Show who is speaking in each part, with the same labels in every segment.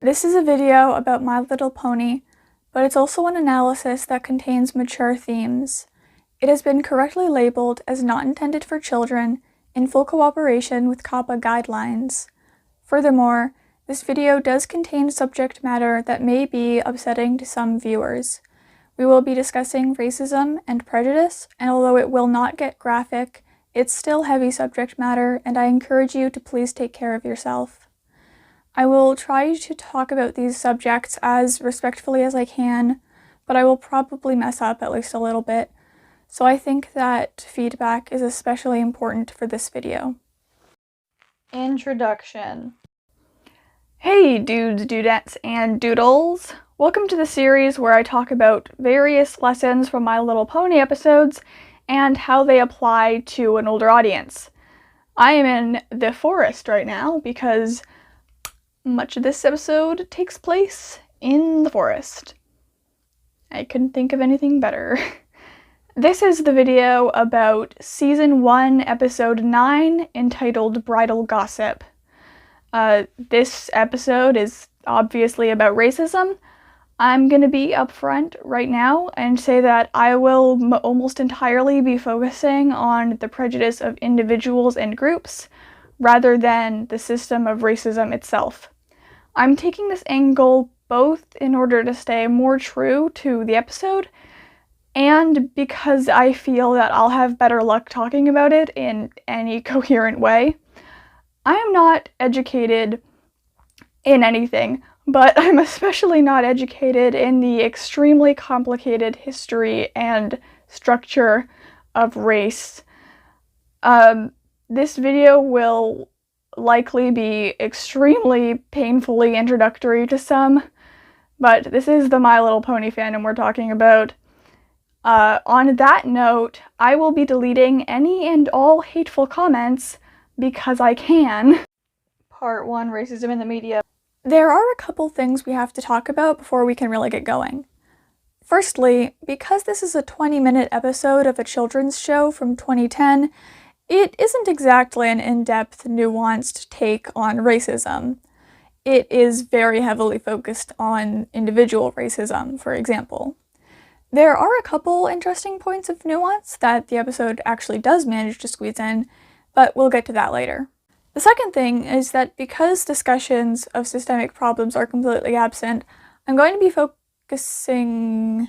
Speaker 1: This is a video about My Little Pony, but it's also an analysis that contains mature themes. It has been correctly labeled as not intended for children in full cooperation with COPPA guidelines. Furthermore, this video does contain subject matter that may be upsetting to some viewers. We will be discussing racism and prejudice, and although it will not get graphic, it's still heavy subject matter, and I encourage you to please take care of yourself. I will try to talk about these subjects as respectfully as I can, but I will probably mess up at least a little bit, so I think that feedback is especially important for this video. Introduction. Hey dudes, dudettes, and doodles! Welcome to the series where I talk about various lessons from My Little Pony episodes and how they apply to an older audience. I am in the forest right now because much of this episode takes place in the forest. I couldn't think of anything better. This is the video about Season 1, Episode 9, entitled Bridal Gossip. This episode is obviously about racism. I'm gonna be upfront right now and say that I will almost entirely be focusing on the prejudice of individuals and groups, rather than the system of racism itself. I'm taking this angle both in order to stay more true to the episode, and because I feel that I'll have better luck talking about it in any coherent way. I am not educated in anything, but I'm especially not educated in the extremely complicated history and structure of race. This video will likely be extremely painfully introductory to some, but this is the My Little Pony fandom we're talking about. On that note, I will be deleting any and all hateful comments because I can. Part 1, Racism in the Media. There are a couple things we have to talk about before we can really get going. Firstly, because this is a 20-minute episode of a children's show from 2010, it isn't exactly an in-depth, nuanced take on racism. It is very heavily focused on individual racism, for example. There are a couple interesting points of nuance that the episode actually does manage to squeeze in, but we'll get to that later. The second thing is that because discussions of systemic problems are completely absent, I'm going to be focusing...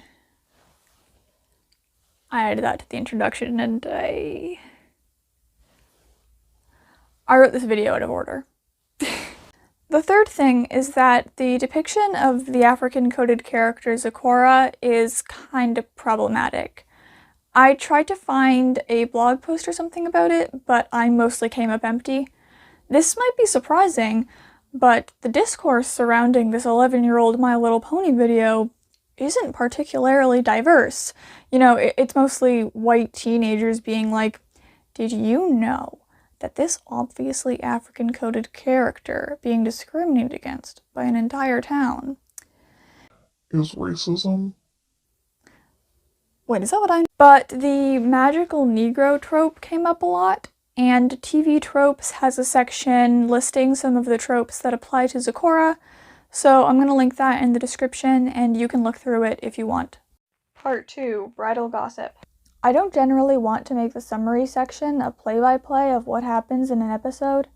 Speaker 1: I added that to the introduction and I wrote this video out of order. The third thing is that the depiction of the African-coded character Zecora is kind of problematic. I tried to find a blog post or something about it, but I mostly came up empty. This might be surprising, but the discourse surrounding this 11-year-old My Little Pony video isn't particularly diverse. You know, it's mostly white teenagers being like, "Did you know that this obviously African-coded character being discriminated against by an entire town
Speaker 2: is racism?"
Speaker 1: Wait, is that what I... But the magical Negro trope came up a lot, and TV Tropes has a section listing some of the tropes that apply to Zecora, so I'm gonna link that in the description, and you can look through it if you want. Part 2, Bridal Gossip. I don't generally want to make the summary section a play-by-play of what happens in an episode,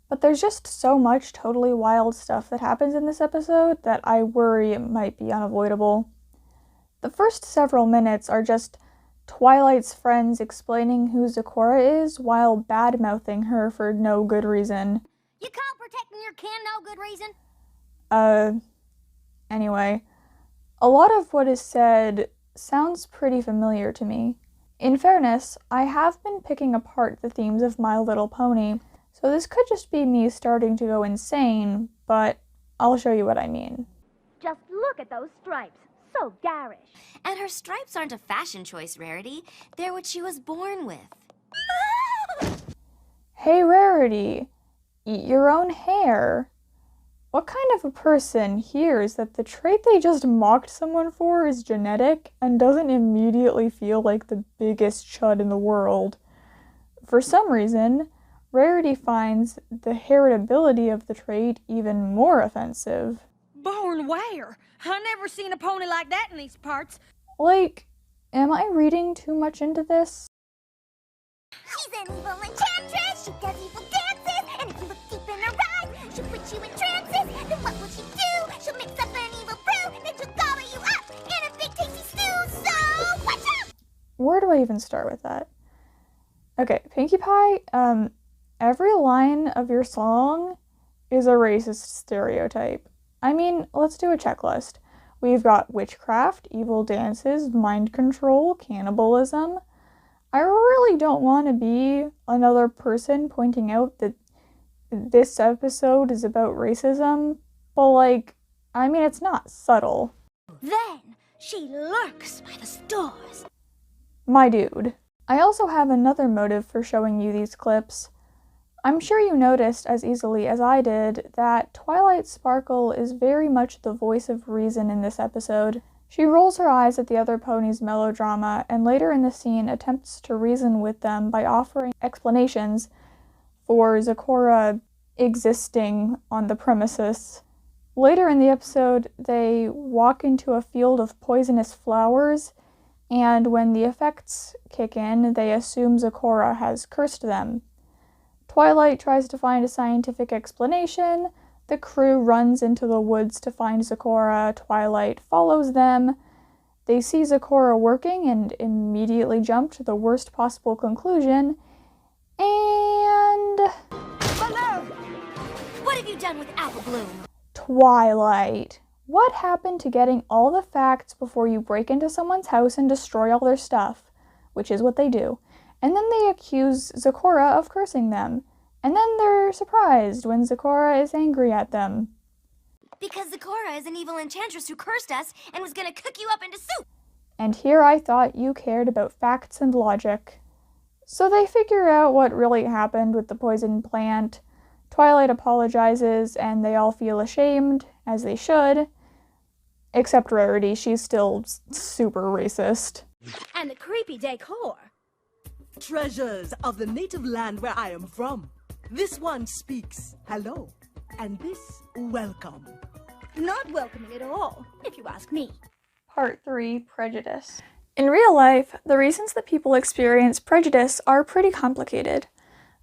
Speaker 1: but there's just so much totally wild stuff that happens in this episode that I worry it might be unavoidable. The first several minutes are just Twilight's friends explaining who Zecora is while bad-mouthing her for no good reason.
Speaker 3: You call protecting your kin no good reason?
Speaker 1: Anyway. A lot of what is said sounds pretty familiar to me. In fairness, I have been picking apart the themes of My Little Pony, so this could just be me starting to go insane, but I'll show you what I mean.
Speaker 3: Just look at those stripes. So garish.
Speaker 4: And her stripes aren't a fashion choice, Rarity. They're what she was born with.
Speaker 1: Hey, Rarity, eat your own hair. What kind of a person hears that the trait they just mocked someone for is genetic and doesn't immediately feel like the biggest chud in the world? For some reason, Rarity finds the heritability of the trait even more offensive.
Speaker 3: Born where? I never seen a pony like that in these parts.
Speaker 1: Like, am I reading too much into this?
Speaker 3: She's an evil enchantress. She does evil dances. And if you look deep in her eyes, she'll put you in trances. Then what will she do? She'll mix up an evil brew. Then she'll gobble you up in a big tasty stew. So, watch out!
Speaker 1: Where do I even start with that? Okay, Pinkie Pie, every line of your song is a racist stereotype. I mean, let's do a checklist. We've got witchcraft, evil dances, mind control, cannibalism. I really don't want to be another person pointing out that this episode is about racism, but like, I mean, it's not subtle.
Speaker 3: Then she lurks by the stores.
Speaker 1: My dude. I also have another motive for showing you these clips. I'm sure you noticed as easily as I did that Twilight Sparkle is very much the voice of reason in this episode. She rolls her eyes at the other ponies' melodrama and later in the scene attempts to reason with them by offering explanations for Zecora existing on the premises. Later in the episode, they walk into a field of poisonous flowers, and when the effects kick in, they assume Zecora has cursed them. Twilight tries to find a scientific explanation. The crew runs into the woods to find Zecora. Twilight follows them. They see Zecora working and immediately jump to the worst possible conclusion. And...
Speaker 3: Hello!
Speaker 4: What have you done with Apple Bloom?
Speaker 1: Twilight. What happened to getting all the facts before you break into someone's house and destroy all their stuff? Which is what they do. And then they accuse Zecora of cursing them. And then they're surprised when Zecora is angry at them.
Speaker 4: Because Zecora is an evil enchantress who cursed us and was gonna cook you up into soup.
Speaker 1: And here I thought you cared about facts and logic. So they figure out what really happened with the poison plant. Twilight apologizes and they all feel ashamed, as they should. Except Rarity, she's still super racist.
Speaker 3: And the creepy decor.
Speaker 5: Treasures of the native land where I am from. This one speaks hello, and this welcome.
Speaker 3: Not welcoming at all, if you ask me.
Speaker 1: Part 3, Prejudice. In real life, the reasons that people experience prejudice are pretty complicated.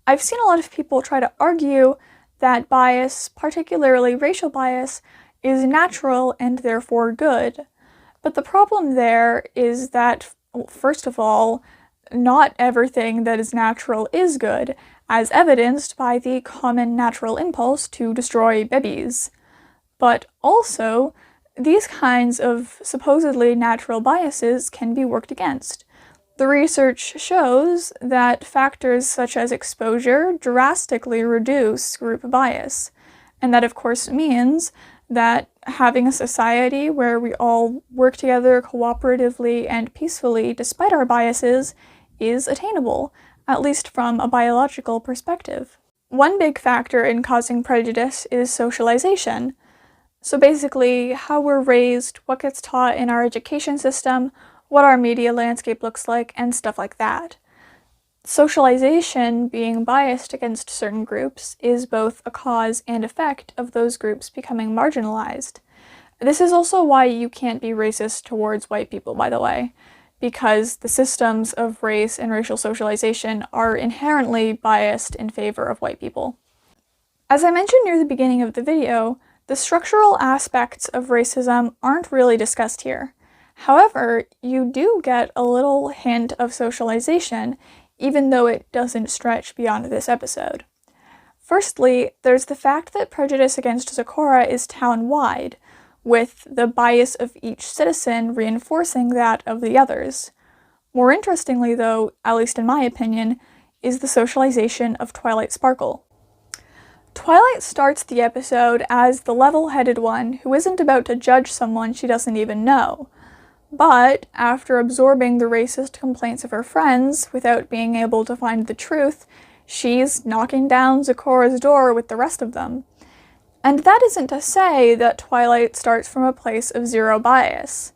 Speaker 1: I've seen a lot of people try to argue that bias, particularly racial bias, is natural and therefore good. But the problem there is that, first of all, not everything that is natural is good, as evidenced by the common natural impulse to destroy babies. But also, these kinds of supposedly natural biases can be worked against. The research shows that factors such as exposure drastically reduce group bias, and that of course means that having a society where we all work together cooperatively and peacefully despite our biases is attainable, at least from a biological perspective. One big factor in causing prejudice is socialization. So basically, how we're raised, what gets taught in our education system, what our media landscape looks like, and stuff like that. Socialization, being biased against certain groups, is both a cause and effect of those groups becoming marginalized. This is also why you can't be racist towards white people, by the way, because the systems of race and racial socialization are inherently biased in favor of white people. As I mentioned near the beginning of the video, the structural aspects of racism aren't really discussed here. However, you do get a little hint of socialization, even though it doesn't stretch beyond this episode. Firstly, there's the fact that prejudice against Zecora is town-wide, with the bias of each citizen reinforcing that of the others. More interestingly, though, at least in my opinion, is the socialization of Twilight Sparkle. Twilight starts the episode as the level-headed one who isn't about to judge someone she doesn't even know. But, after absorbing the racist complaints of her friends without being able to find the truth, she's knocking down Zecora's door with the rest of them. And that isn't to say that Twilight starts from a place of zero bias.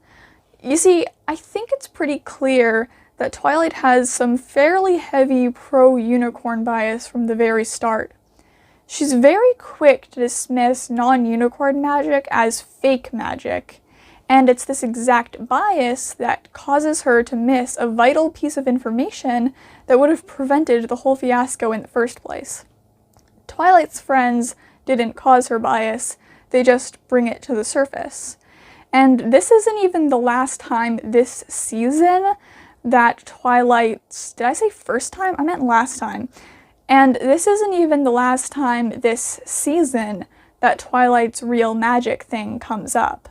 Speaker 1: You see, I think it's pretty clear that Twilight has some fairly heavy pro-unicorn bias from the very start. She's very quick to dismiss non-unicorn magic as fake magic, and it's this exact bias that causes her to miss a vital piece of information that would have prevented the whole fiasco in the first place. Twilight's friends didn't cause her bias, they just bring it to the surface. And this isn't even the last time this season that Twilight's, did I say first time? I meant last time. And this isn't even the last time this season that Twilight's real magic thing comes up.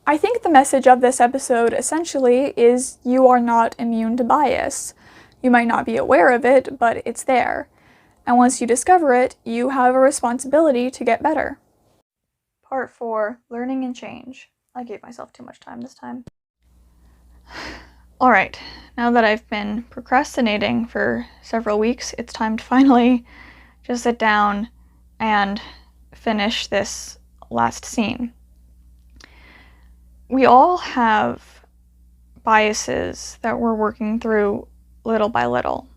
Speaker 1: I think the message of this episode essentially is you are not immune to bias. You might not be aware of it, but it's there. And once you discover it, you have a responsibility to get better. Part 4, Learning and Change. I gave myself too much time this time. Alright, now that I've been procrastinating for several weeks, it's time to finally just sit down and finish this last scene. We all have biases that we're working through little by little.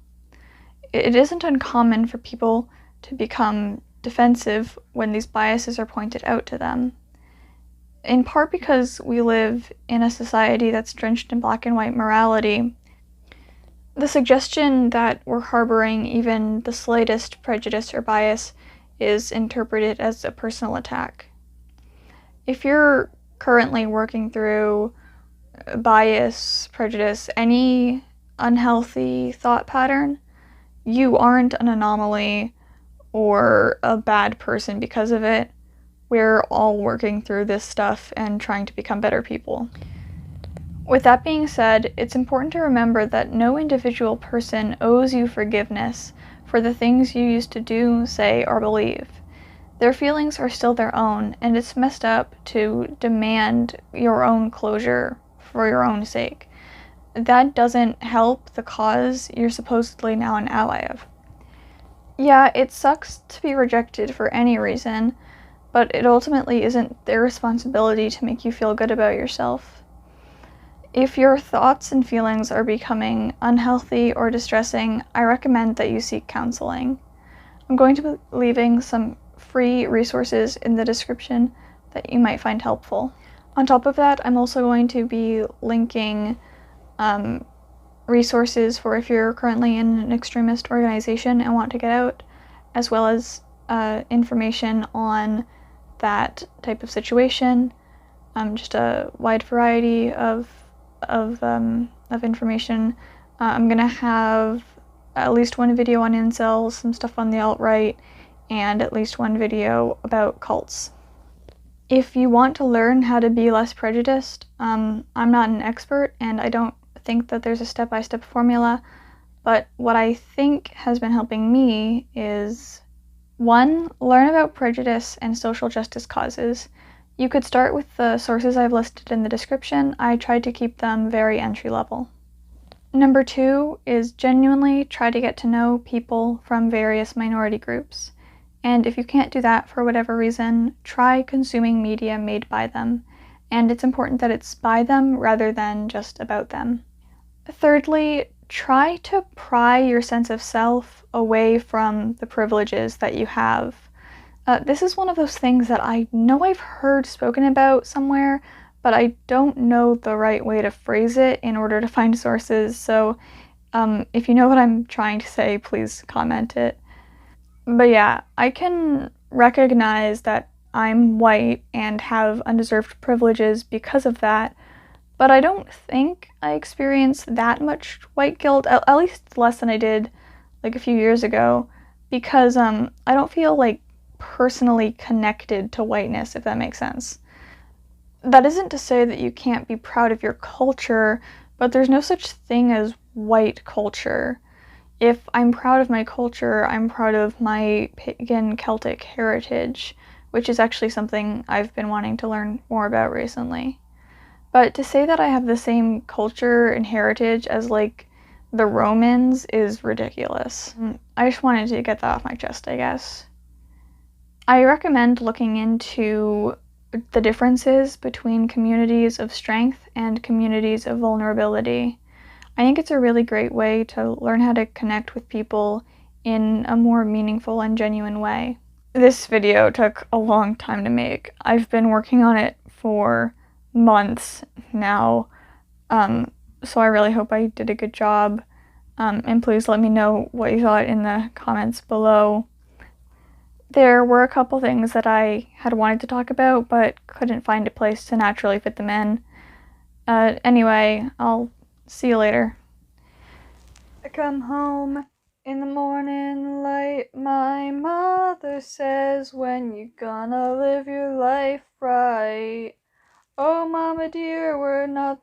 Speaker 1: It isn't uncommon for people to become defensive when these biases are pointed out to them. In part because we live in a society that's drenched in black and white morality, the suggestion that we're harboring even the slightest prejudice or bias is interpreted as a personal attack. If you're currently working through bias, prejudice, any unhealthy thought pattern, you aren't an anomaly or a bad person because of it. We're all working through this stuff and trying to become better people. With that being said, it's important to remember that no individual person owes you forgiveness for the things you used to do, say, or believe. Their feelings are still their own, and it's messed up to demand your own closure for your own sake. That doesn't help the cause you're supposedly now an ally of. Yeah, it sucks to be rejected for any reason, but it ultimately isn't their responsibility to make you feel good about yourself. If your thoughts and feelings are becoming unhealthy or distressing, I recommend that you seek counseling. I'm going to be leaving some free resources in the description that you might find helpful. On top of that, I'm also going to be linking resources for if you're currently in an extremist organization and want to get out, as well as information on that type of situation, just a wide variety of information. I'm gonna have at least one video on incels, some stuff on the alt-right, and at least one video about cults. If you want to learn how to be less prejudiced, I'm not an expert and I don't think that there's a step-by-step formula, but what I think has been helping me is 1. Learn about prejudice and social justice causes. You could start with the sources I've listed in the description. I tried to keep them very entry-level. Number 2 is genuinely try to get to know people from various minority groups. And if you can't do that for whatever reason, try consuming media made by them. And it's important that it's by them rather than just about them. Thirdly, try to pry your sense of self away from the privileges that you have. This is one of those things that I know I've heard spoken about somewhere, but I don't know the right way to phrase it in order to find sources, so if you know what I'm trying to say, please comment it. But yeah, I can recognize that I'm white and have undeserved privileges because of that, but I don't think I experienced that much white guilt, at least less than I did like a few years ago, because I don't feel like personally connected to whiteness, if that makes sense. That isn't to say that you can't be proud of your culture, but there's no such thing as white culture. If I'm proud of my culture, I'm proud of my pagan Celtic heritage, which is actually something I've been wanting to learn more about recently. But to say that I have the same culture and heritage as, like, the Romans is ridiculous. I just wanted to get that off my chest, I guess. I recommend looking into the differences between communities of strength and communities of vulnerability. I think it's a really great way to learn how to connect with people in a more meaningful and genuine way. This video took a long time to make. I've been working on it for months now, so I really hope I did a good job, and please let me know what you thought in the comments below. There were a couple things that I had wanted to talk about, but couldn't find a place to naturally fit them in. Anyway, I'll see you later. I come home in the morning light, my mother says, when you gonna live your life right? Oh, mama dear, we're not